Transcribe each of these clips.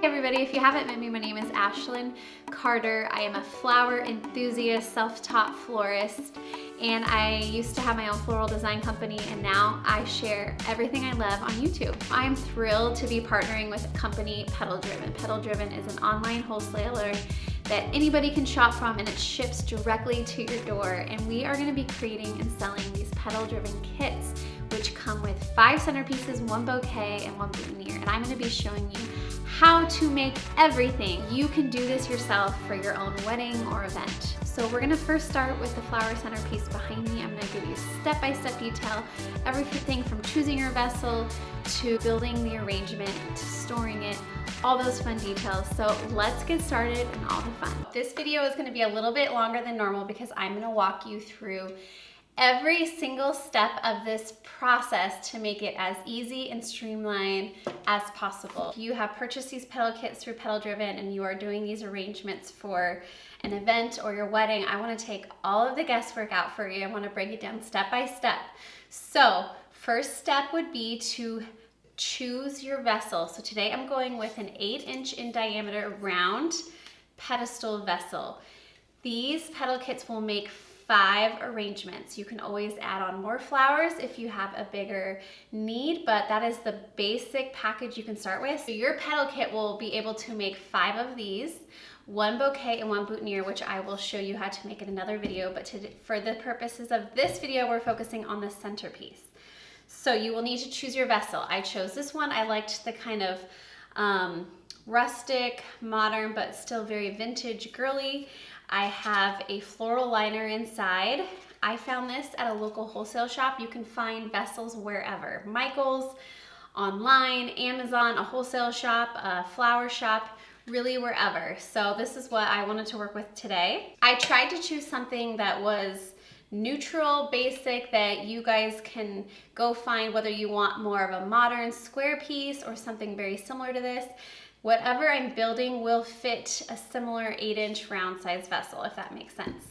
Hey everybody, if you haven't met me, my name is Ashlyn Carter. I am a flower enthusiast, self-taught florist, and I used to have my own floral design company, and now I share everything I love on YouTube. I am thrilled to be partnering with a company, Petal Driven. Petal Driven is an online wholesaler that anybody can shop from, and it ships directly to your door. And we are gonna be creating and selling these Petal Driven kits, which come with 5 centerpieces, 1 bouquet, and 1 boutonnière. And I'm gonna be showing you how to make everything. You can do this yourself for your own wedding or event. So we're gonna first start with the flower centerpiece behind me. I'm gonna give you step-by-step detail, everything from choosing your vessel to building the arrangement to storing it, all those fun details. So let's get started and all the fun. This video is gonna be a little bit longer than normal because I'm gonna walk you through every single step of this process to make it as easy and streamlined as possible. If you have purchased these petal kits through Petal Driven and you are doing these arrangements for an event or your wedding, I want to take all of the guesswork out for you. I want to break it down step by step. So first step would be to choose your vessel. So today I'm going with an 8-inch in diameter round pedestal vessel. These petal kits will make 5 arrangements. You can always add on more flowers if you have a bigger need, but that is the basic package you can start with. So your petal kit will be able to make 5 of these, 1 bouquet and 1 boutonnière, which I will show you how to make in another video, but for the purposes of this video, we're focusing on the centerpiece. So you will need to choose your vessel. I chose this one. I liked the kind of rustic, modern, but still very vintage, girly. I have a floral liner inside. I found this at a local wholesale shop. You can find vessels wherever. Michael's, online, Amazon, a wholesale shop, a flower shop, really wherever. So this is what I wanted to work with today. I tried to choose something that was neutral, basic, that you guys can go find whether you want more of a modern square piece or something very similar to this. Whatever I'm building will fit a similar 8-inch round size vessel, if that makes sense.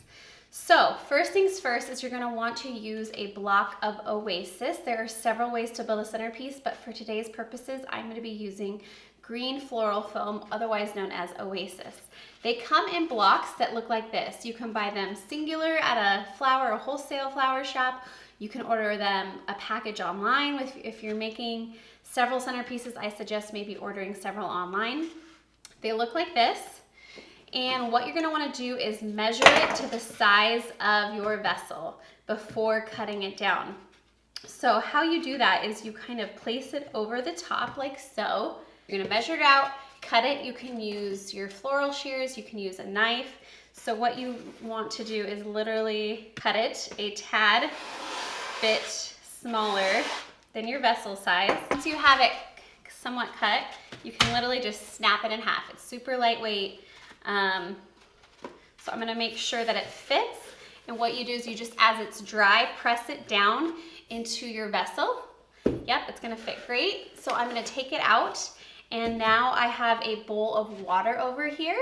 So first things first is you're gonna want to use a block of Oasis. There are several ways to build a centerpiece, but for today's purposes, I'm gonna be using green floral foam, otherwise known as Oasis. They come in blocks that look like this. You can buy them singular at a flower or wholesale flower shop. You can order them a package online if you're making several centerpieces. I suggest maybe ordering several online. They look like this. And what you're gonna wanna do is measure it to the size of your vessel before cutting it down. So how you do that is you kind of place it over the top like so. You're gonna measure it out, cut it. You can use your floral shears, you can use a knife. So what you want to do is literally cut it a tad bit smaller than your vessel size. Once you have it somewhat cut, you can literally just snap it in half. It's super lightweight. So I'm gonna make sure that it fits. And what you do is you just, as it's dry, press it down into your vessel. Yep, it's gonna fit great. So I'm gonna take it out. And now I have a bowl of water over here.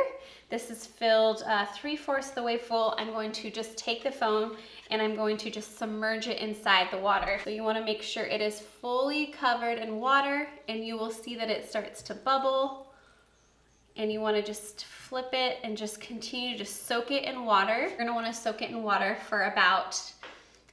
This is filled 3/4 the way full. I'm going to just take the foam and I'm going to just submerge it inside the water. So you wanna make sure it is fully covered in water, and you will see that it starts to bubble. And you wanna just flip it and just continue to soak it in water. You're gonna wanna soak it in water for about,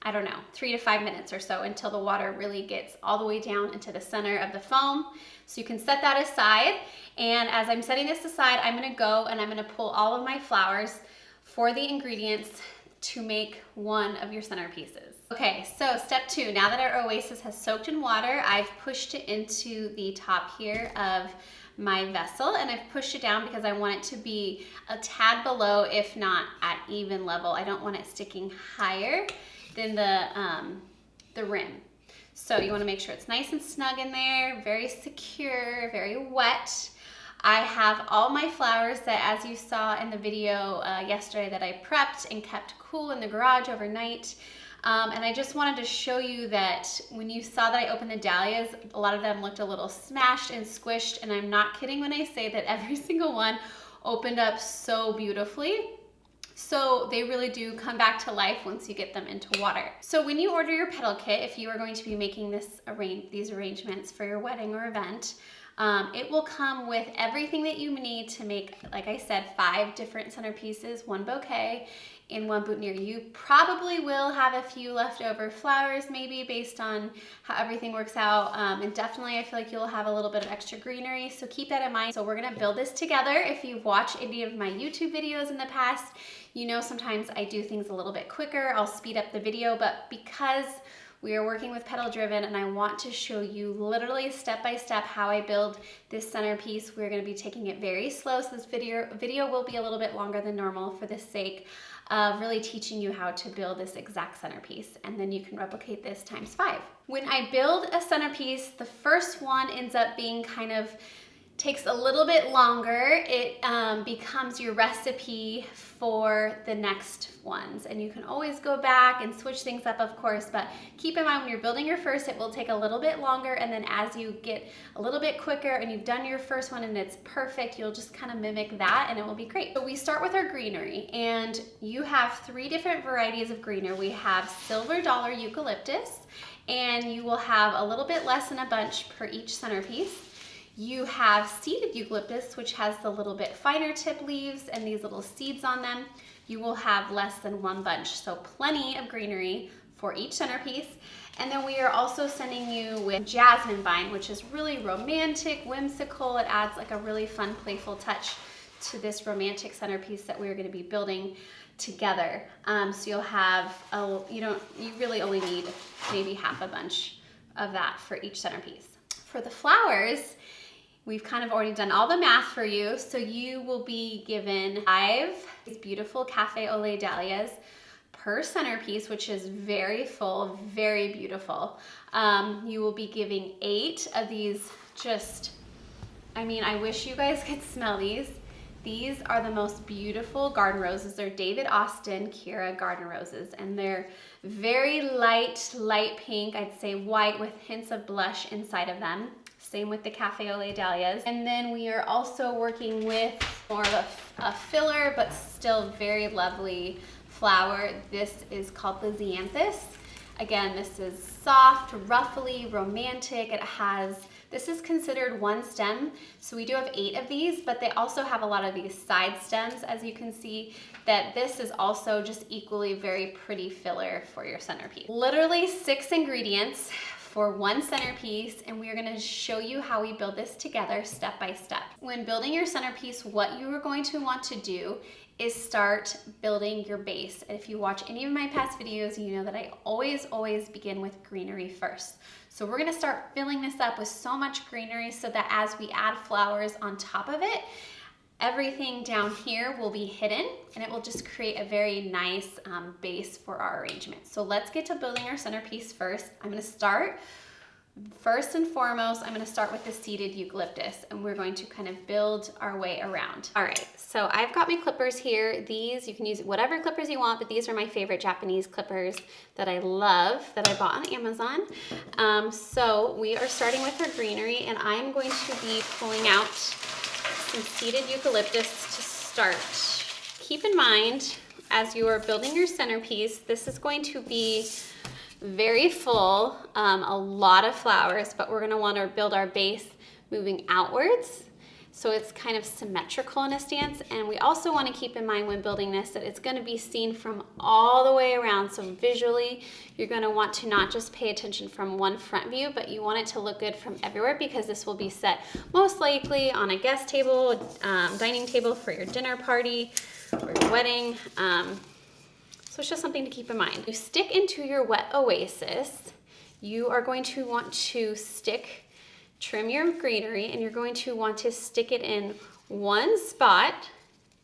I don't know, 3 to 5 minutes or so until the water really gets all the way down into the center of the foam. So you can set that aside. And as I'm setting this aside, I'm gonna go and I'm gonna pull all of my flowers for the ingredients to make one of your centerpieces. Okay, so step 2, now that our Oasis has soaked in water, I've pushed it into the top here of my vessel, and I've pushed it down because I want it to be a tad below, if not at even level. I don't want it sticking higher than the rim. So you want to make sure it's nice and snug in there, very secure, very wet. I have all my flowers that, as you saw in the video yesterday, that I prepped and kept cool in the garage overnight. And I just wanted to show you that when you saw that I opened the dahlias, a lot of them looked a little smashed and squished, and I'm not kidding when I say that every single one opened up so beautifully. So they really do come back to life once you get them into water. So when you order your petal kit, if you are going to be making these arrangements for your wedding or event, It will come with everything that you need to make, like I said, 5 different centerpieces, 1 bouquet, and 1 boutonnière. You probably will have a few leftover flowers maybe based on how everything works out. And definitely I feel like you'll have a little bit of extra greenery, so keep that in mind. So we're gonna build this together. If you've watched any of my YouTube videos in the past, you know sometimes I do things a little bit quicker. I'll speed up the video, but because we are working with Petal Driven and I want to show you literally step by step how I build this centerpiece, we're gonna be taking it very slow. So this video will be a little bit longer than normal for the sake of really teaching you how to build this exact centerpiece, and then you can replicate this times 5. When I build a centerpiece, the first one ends up being takes a little bit longer. It becomes your recipe for the next ones, and you can always go back and switch things up, of course, but keep in mind when you're building your first, it will take a little bit longer, and then as you get a little bit quicker and you've done your first one and it's perfect, you'll just kind of mimic that and it will be great. So we start with our greenery, and you have 3 different varieties of greenery. We have silver dollar eucalyptus, and you will have a little bit less than a bunch per each centerpiece. You have seeded eucalyptus, which has the little bit finer tip leaves and these little seeds on them. You will have less than 1 bunch, so plenty of greenery for each centerpiece. And then we are also sending you with jasmine vine, which is really romantic, whimsical. It adds like a really fun, playful touch to this romantic centerpiece that we're gonna be building together. So you'll have, you really only need maybe half a bunch of that for each centerpiece. For the flowers, we've kind of already done all the math for you, so you will be given 5 these beautiful cafe au lait dahlias per centerpiece, which is very full, very beautiful. You will be giving 8 of these I wish you guys could smell these. These are the most beautiful garden roses. They're David Austin Kira garden roses, and they're very light pink, I'd say white with hints of blush inside of them. Same with the cafe au lait dahlias. And then we are also working with more of a filler, but still very lovely flower. This is called Lisianthus. Again, this is soft, ruffly, romantic. This is considered 1 stem. So we do have 8 of these, but they also have a lot of these side stems, as you can see, that this is also just equally very pretty filler for your centerpiece. Literally 6 ingredients for 1 centerpiece, and we are gonna show you how we build this together step by step. When building your centerpiece, what you are going to want to do is start building your base. If you watch any of my past videos, you know that I always begin with greenery first. So we're gonna start filling this up with so much greenery so that as we add flowers on top of it, everything down here will be hidden, and it will just create a very nice base for our arrangement. So let's get to building our centerpiece first. I'm gonna start, first and foremost, I'm gonna start with the seeded eucalyptus, and we're going to kind of build our way around. All right, so I've got my clippers here. These, you can use whatever clippers you want, but these are my favorite Japanese clippers that I love, that I bought on Amazon. So we are starting with our greenery, and I'm going to be pulling out some seeded eucalyptus to start. Keep in mind, as you are building your centerpiece, this is going to be very full, a lot of flowers, but we're gonna wanna build our base moving outwards, so it's kind of symmetrical in a stance. And we also wanna keep in mind when building this that it's gonna be seen from all the way around. So visually, you're gonna want to not just pay attention from one front view, but you want it to look good from everywhere, because this will be set most likely on a guest table, dining table for your dinner party or your wedding. So it's just something to keep in mind. You stick into your wet oasis, you are going to want to trim your greenery, and you're going to want to stick it in one spot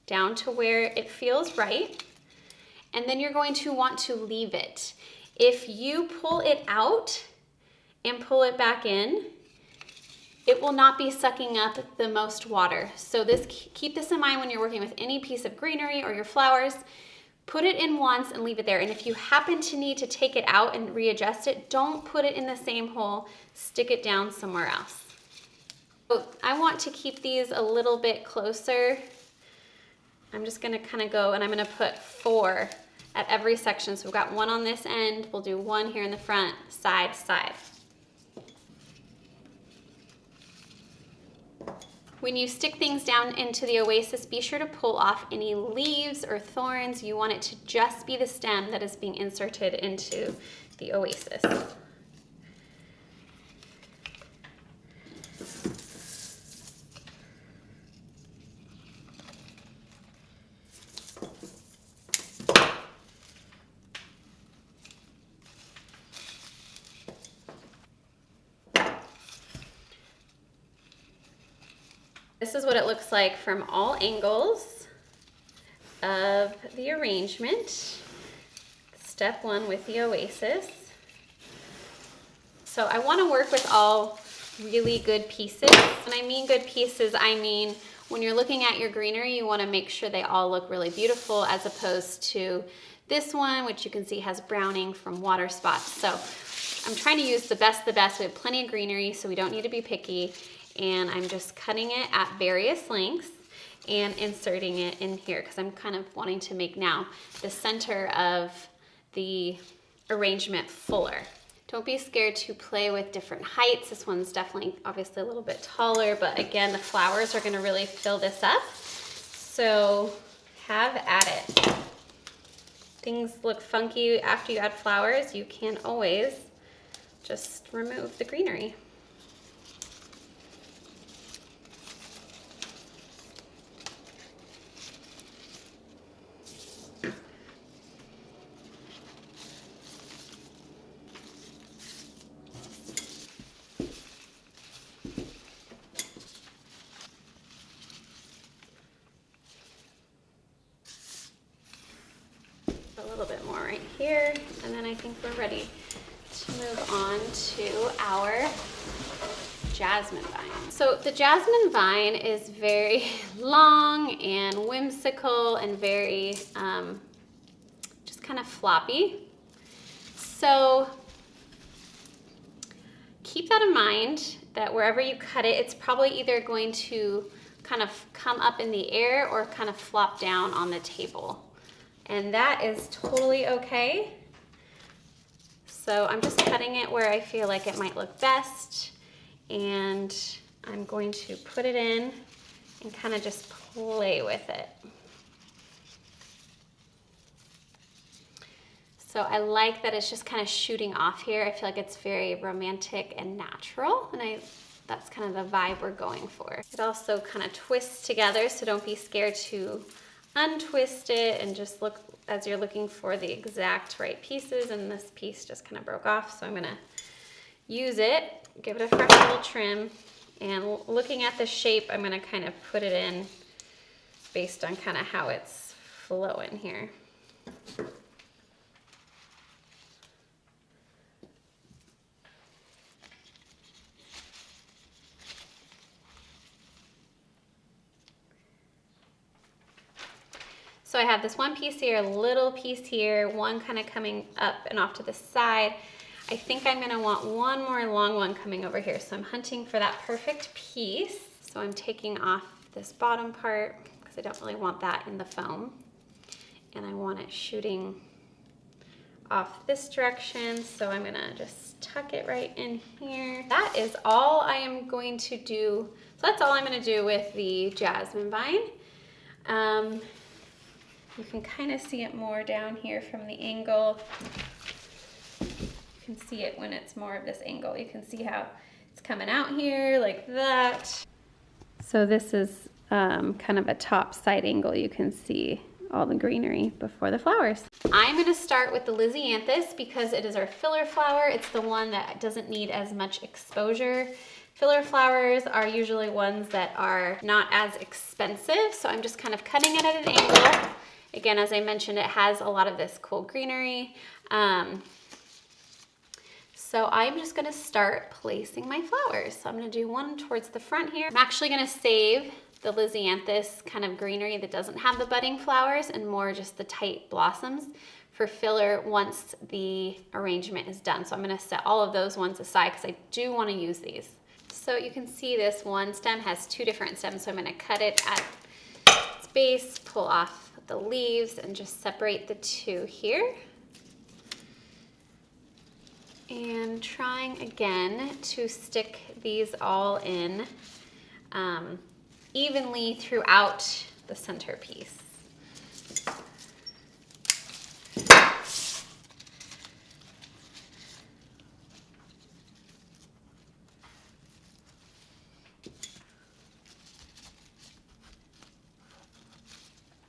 down to where it feels right, and then you're going to want to leave it. If you pull it out and pull it back in, it will not be sucking up the most water. So keep this in mind when you're working with any piece of greenery or your flowers. Put it in once and leave it there. And if you happen to need to take it out and readjust it, don't put it in the same hole, stick it down somewhere else. So I want to keep these a little bit closer. I'm just gonna kind of go, and I'm gonna put 4 at every section. So we've got 1 on this end, we'll do 1 here in the front, side, side. When you stick things down into the oasis, be sure to pull off any leaves or thorns. You want it to just be the stem that is being inserted into the oasis. This is what it looks like from all angles of the arrangement. Step one with the oasis. So I want to work with all really good pieces. When I mean good pieces, I mean when you're looking at your greenery, you want to make sure they all look really beautiful, as opposed to this one, which you can see has browning from water spots. So I'm trying to use the best. We have plenty of greenery, so we don't need to be picky. And I'm just cutting it at various lengths and inserting it in here, because I'm kind of wanting to make now the center of the arrangement fuller. Don't be scared to play with different heights. This one's definitely obviously a little bit taller, but again, the flowers are gonna really fill this up. So have at it. Things look funky after you add flowers. You can always just remove the greenery. Here, and then I think we're ready to move on to our jasmine vine. So the jasmine vine is very long and whimsical and very just kind of floppy. So keep that in mind, that wherever you cut it, it's probably either going to kind of come up in the air or kind of flop down on the table. And that is totally okay. So I'm just cutting it where I feel like it might look best. And I'm going to put it in and kind of just play with it. So I like that it's just kind of shooting off here. I feel like it's very romantic and natural. And that's kind of the vibe we're going for. It also kind of twists together, so don't be scared to untwist it and just look as you're looking for the exact right pieces. And this piece just kind of broke off, so I'm gonna use it, give it a fresh little trim, and looking at the shape, I'm gonna kind of put it in based on kind of how it's flowing here. So I have this one piece here, a little piece here, one kind of coming up and off to the side. I think I'm gonna want one more long one coming over here. So I'm hunting for that perfect piece. So I'm taking off this bottom part because I don't really want that in the foam. And I want it shooting off this direction. So I'm gonna just tuck it right in here. That is all I am going to do. So that's all I'm gonna do with the jasmine vine. You can kind of see it more down here from the angle. You can see it when it's more of this angle. You can see how it's coming out here like that. So this is kind of a top side angle. You can see all the greenery before the flowers. I'm gonna start with the Lisianthus because it is our filler flower. It's the one that doesn't need as much exposure. Filler flowers are usually ones that are not as expensive. So I'm just kind of cutting it at an angle. Again, as I mentioned, it has a lot of this cool greenery. So I'm just gonna start placing my flowers. So I'm gonna do one towards the front here. I'm actually gonna save the Lisianthus kind of greenery that doesn't have the budding flowers and more just the tight blossoms for filler once the arrangement is done. So I'm gonna set all of those ones aside because I do wanna use these. So you can see this one stem has two different stems. So I'm gonna cut it at its base, pull off the leaves, and just separate the two here. And trying again to stick these all in evenly throughout the centerpiece.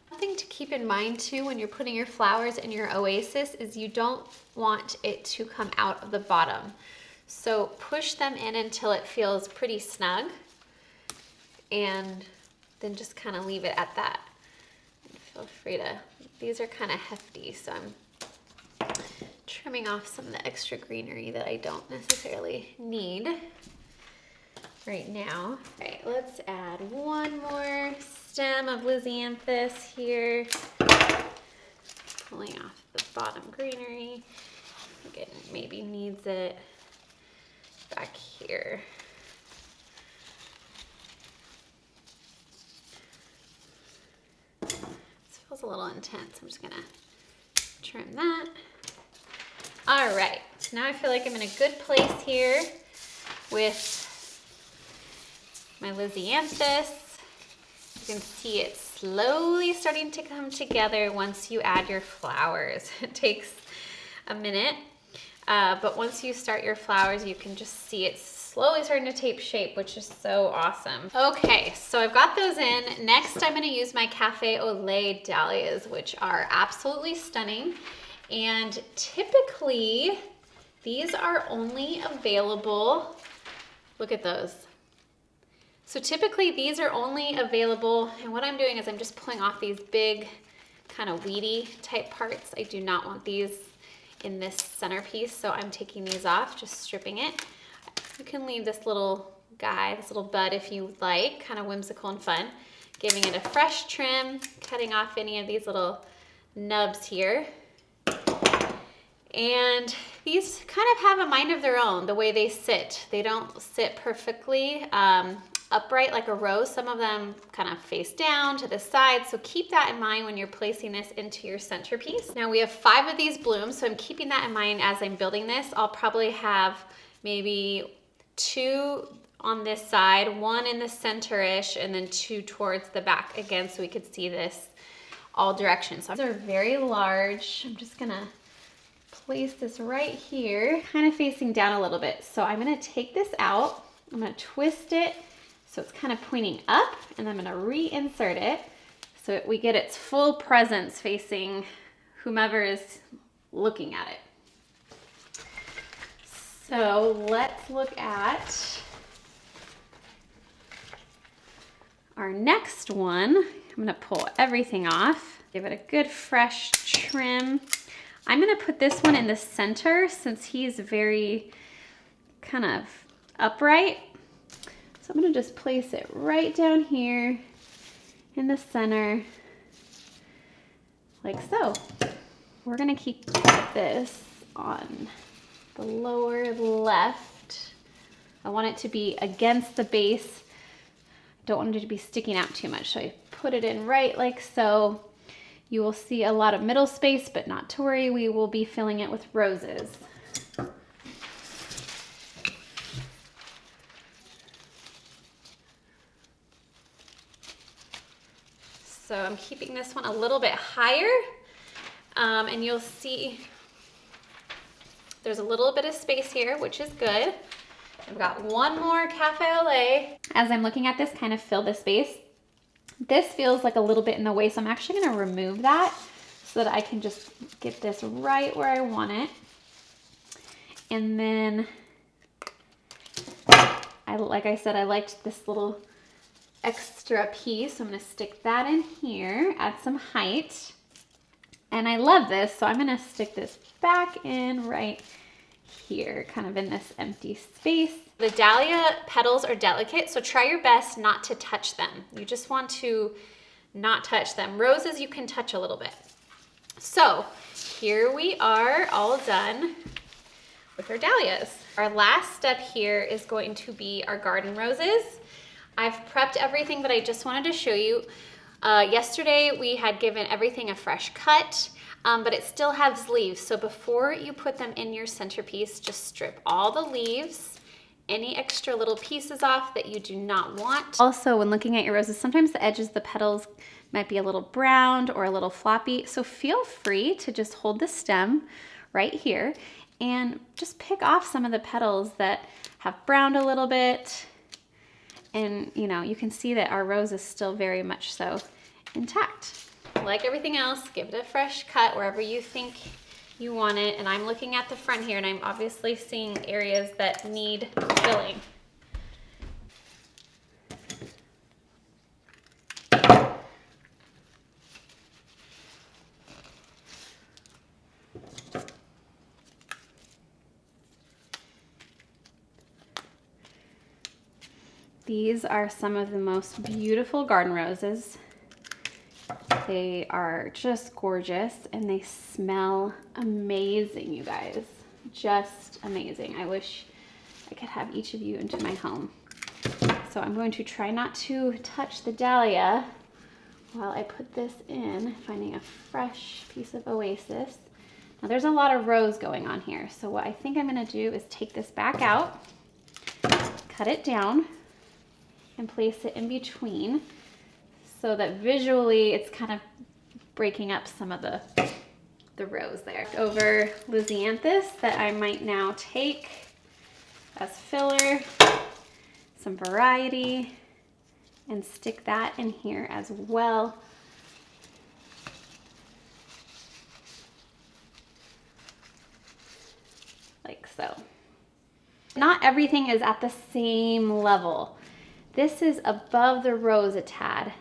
Something to keep in mind too when you're putting your flowers in your oasis is you don't want it to come out of the bottom. So push them in until it feels pretty snug, and then just kind of leave it at that. Feel free to, these are kind of hefty, so I'm trimming off some of the extra greenery that I don't necessarily need right now. All right, let's add one more stem of Lisianthus here. Pulling off the bottom greenery. Again, maybe needs it back here. This feels a little intense. I'm just gonna trim that. All right, so now I feel like I'm in a good place here with my Lisianthus. You can see it slowly starting to come together once you add your flowers. It takes a minute, but once you start your flowers, you can just see it slowly starting to take shape, which is so awesome. Okay, so I've got those in. Next, I'm gonna use my Cafe au Lait dahlias, which are absolutely stunning. And typically, these are only available, look at those. So typically these are only available, and what I'm doing is I'm just pulling off these big kind of weedy type parts. I do not want these in this centerpiece, so I'm taking these off, just stripping it. You can leave this little guy, this little bud if you like, kind of whimsical and fun. Giving it a fresh trim, cutting off any of these little nubs here. And these kind of have a mind of their own, the way they sit. They don't sit perfectly upright like a rose. Some of them kind of face down to the side, so keep that in mind when you're placing this into your centerpiece. Now we have 5 of these blooms, so I'm keeping that in mind as I'm building this. I'll probably have maybe 2 on this side, 1 in the center-ish, and then 2 towards the back again, so we could see this all directions. So these are very large. I'm just gonna place this right here, kind of facing down a little bit. So I'm gonna take this out, I'm gonna twist it so it's kind of pointing up, and I'm gonna reinsert it so we get its full presence facing whomever is looking at it. So let's look at our next one. I'm gonna pull everything off, give it a good fresh trim. I'm gonna put this one in the center since he's very kind of upright. So I'm gonna just place it right down here in the center, like so. We're gonna keep this on the lower left. I want it to be against the base. Don't want it to be sticking out too much. So I put it in right like so. You will see a lot of middle space, but not to worry, we will be filling it with roses. So I'm keeping this one a little bit higher, and you'll see there's a little bit of space here, which is good. I've got one more Cafe au Lait. As I'm looking at this, kind of fill this space. This feels like a little bit in the way, so I'm actually gonna remove that so that I can just get this right where I want it. And then, like I said, I liked this little extra piece, so I'm gonna stick that in here, add some height. And I love this, so I'm gonna stick this back in right here, kind of in this empty space. The dahlia petals are delicate, so try your best not to touch them. You just want to not touch them. Roses you can touch a little bit. So here we are all done with our dahlias. Our last step here is going to be our garden roses. I've prepped everything, but I just wanted to show you. Yesterday we had given everything a fresh cut, but it still has leaves. So before you put them in your centerpiece, just strip all the leaves any extra little pieces off that you do not want. Also, when looking at your roses, sometimes the edges of the petals might be a little browned or a little floppy, so feel free to just hold the stem right here and just pick off some of the petals that have browned a little bit. And you know, you can see that our rose is still very much so intact. Like everything else, give it a fresh cut wherever you think you want it. And I'm looking at the front here and I'm obviously seeing areas that need filling. These are some of the most beautiful garden roses. They are just gorgeous and they smell amazing, you guys. Just amazing. I wish I could have each of you into my home. So I'm going to try not to touch the dahlia while I put this in, finding a fresh piece of oasis. Now there's a lot of rose going on here. So what I think I'm gonna do is take this back out, cut it down, and place it in between so that visually it's kind of breaking up some of the rose there. Over Lisianthus that I might now take as filler, some variety, and stick that in here as well. Like so. Not everything is at the same level. This is above the rose a tad.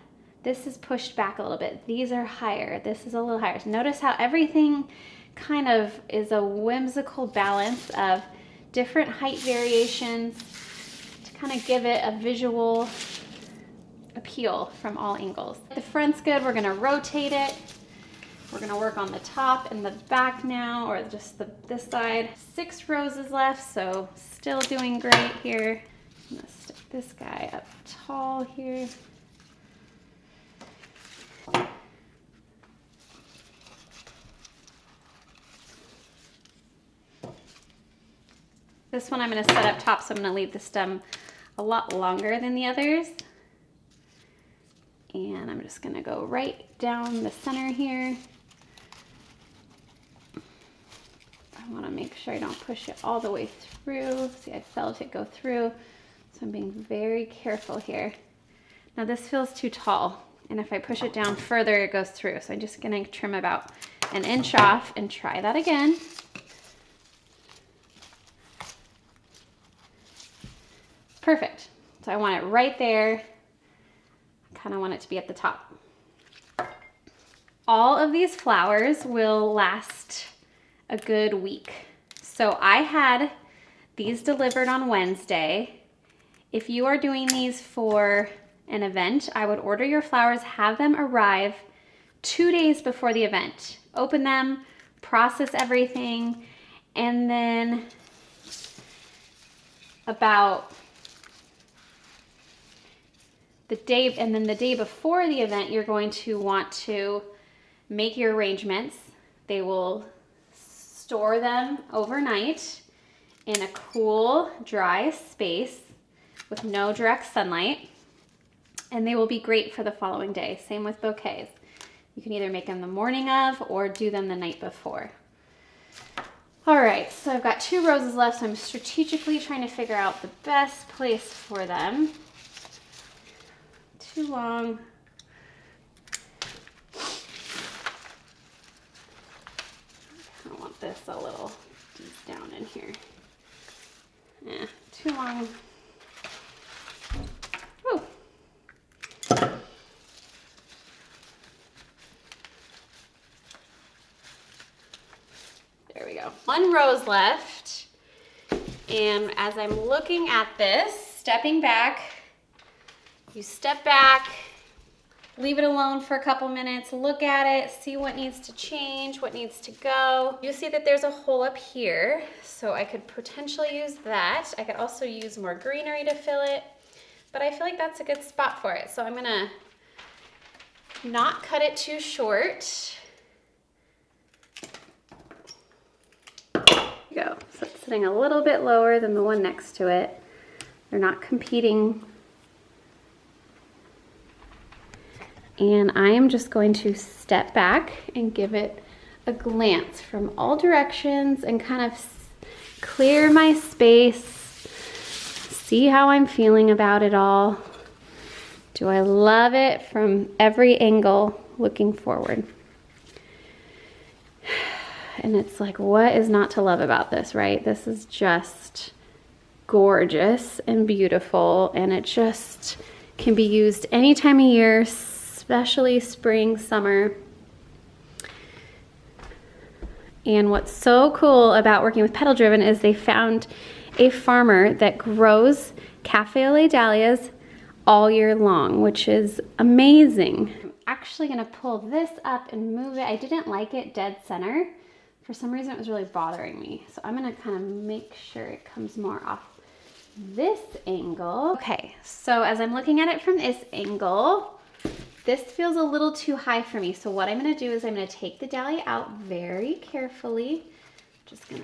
This is pushed back a little bit. These are higher. This is a little higher. So notice how everything kind of is a whimsical balance of different height variations to kind of give it a visual appeal from all angles. The front's good. We're gonna rotate it. We're gonna work on the top and the back now, or just this side. 6 roses left, so still doing great here. I'm gonna stick this guy up tall here. This one I'm gonna set up top, so I'm gonna leave the stem a lot longer than the others. And I'm just gonna go right down the center here. I wanna make sure I don't push it all the way through. See, I felt it go through. So I'm being very careful here. Now this feels too tall, and if I push it down further, it goes through. So I'm just gonna trim about an inch off and try that again. Perfect. So I want it right there. I kind of want it to be at the top. All of these flowers will last a good week. So I had these delivered on Wednesday. If you are doing these for an event, I would order your flowers, have them arrive 2 days before the event. Open them, process everything, and then about the day before the event, you're going to want to make your arrangements. They will store them overnight in a cool, dry space with no direct sunlight, and they will be great for the following day. Same with bouquets. You can either make them the morning of or do them the night before. All right, so I've got 2 roses left, so I'm strategically trying to figure out the best place for them. Too long. I want this a little deep down in here. Yeah, too long. Woo. There we go. 1 rose left. And as I'm looking at this, stepping back, you step back, leave it alone for a couple minutes, look at it, see what needs to change, what needs to go. You see that there's a hole up here, so I could potentially use that. I could also use more greenery to fill it, but I feel like that's a good spot for it. So I'm gonna not cut it too short. There you go. So it's sitting a little bit lower than the one next to it. They're not competing. And I am just going to step back and give it a glance from all directions and kind of clear my space, see how I'm feeling about it all. Do I love it from every angle looking forward? And it's like, what is not to love about this, right? This is just gorgeous and beautiful, and it just can be used any time of year, especially spring, summer. And what's so cool about working with Petal Driven is they found a farmer that grows cafe au lait dahlias all year long, which is amazing. I'm actually gonna pull this up and move it. I didn't like it dead center. For some reason it was really bothering me. So I'm gonna kind of make sure it comes more off this angle. Okay, so as I'm looking at it from this angle, this feels a little too high for me. So what I'm gonna do is I'm gonna take the dahlia out very carefully. Just gonna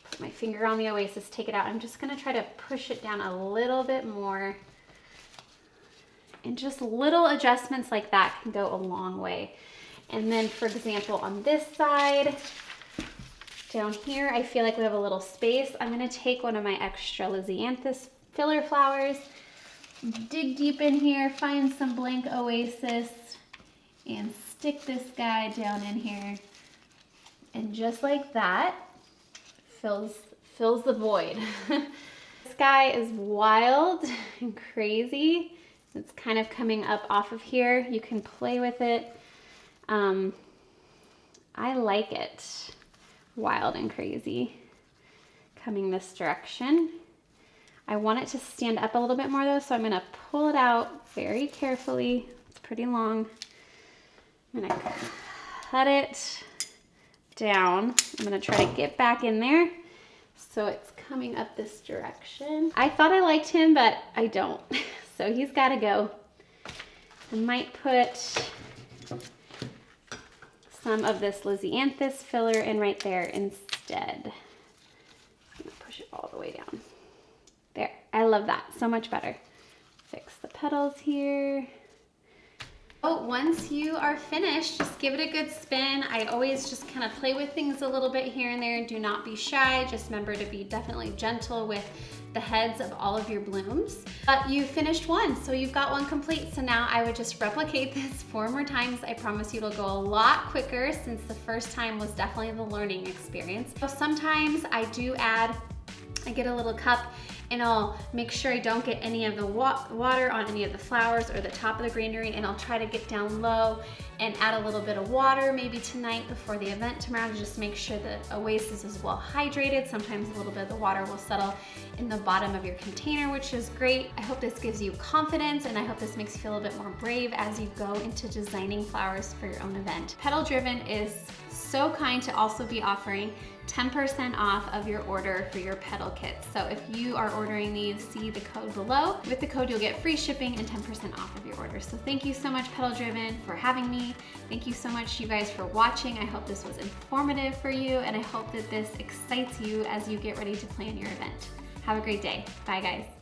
put my finger on the oasis, take it out. I'm just gonna try to push it down a little bit more. And just little adjustments like that can go a long way. And then for example, on this side, down here, I feel like we have a little space. I'm gonna take one of my extra Lisianthus filler flowers, dig deep in here, find some blank oasis, and stick this guy down in here. And just like that, fills the void. This guy is wild and crazy. It's kind of coming up off of here. You can play with it. I like it. Wild and crazy. Coming this direction. I want it to stand up a little bit more though, so I'm gonna pull it out very carefully. It's pretty long. I'm gonna cut it down. I'm gonna try to get back in there so it's coming up this direction. I thought I liked him, but I don't. So he's gotta go. I might put some of this Lisianthus filler in right there instead. I'm gonna push it all the way down. There, I love that, so much better. Fix the petals here. Oh, once you are finished, just give it a good spin. I always just kind of play with things a little bit here and there. Do not be shy. Just remember to be definitely gentle with the heads of all of your blooms. But you finished one, so you've got one complete. So now I would just replicate this 4 more times. I promise you it'll go a lot quicker since the first time was definitely the learning experience. So sometimes I get a little cup and I'll make sure I don't get any of the water on any of the flowers or the top of the greenery, and I'll try to get down low and add a little bit of water maybe tonight before the event tomorrow to just make sure the oasis is well hydrated. Sometimes a little bit of the water will settle in the bottom of your container, which is great. I hope this gives you confidence, and I hope this makes you feel a bit more brave as you go into designing flowers for your own event. Petal Driven is so kind to also be offering 10% off of your order for your petal kits. So if you are ordering these, see the code below. With the code, you'll get free shipping and 10% off of your order. So thank you so much, Petal Driven, for having me. Thank you so much, you guys, for watching. I hope this was informative for you, and I hope that this excites you as you get ready to plan your event. Have a great day. Bye, guys.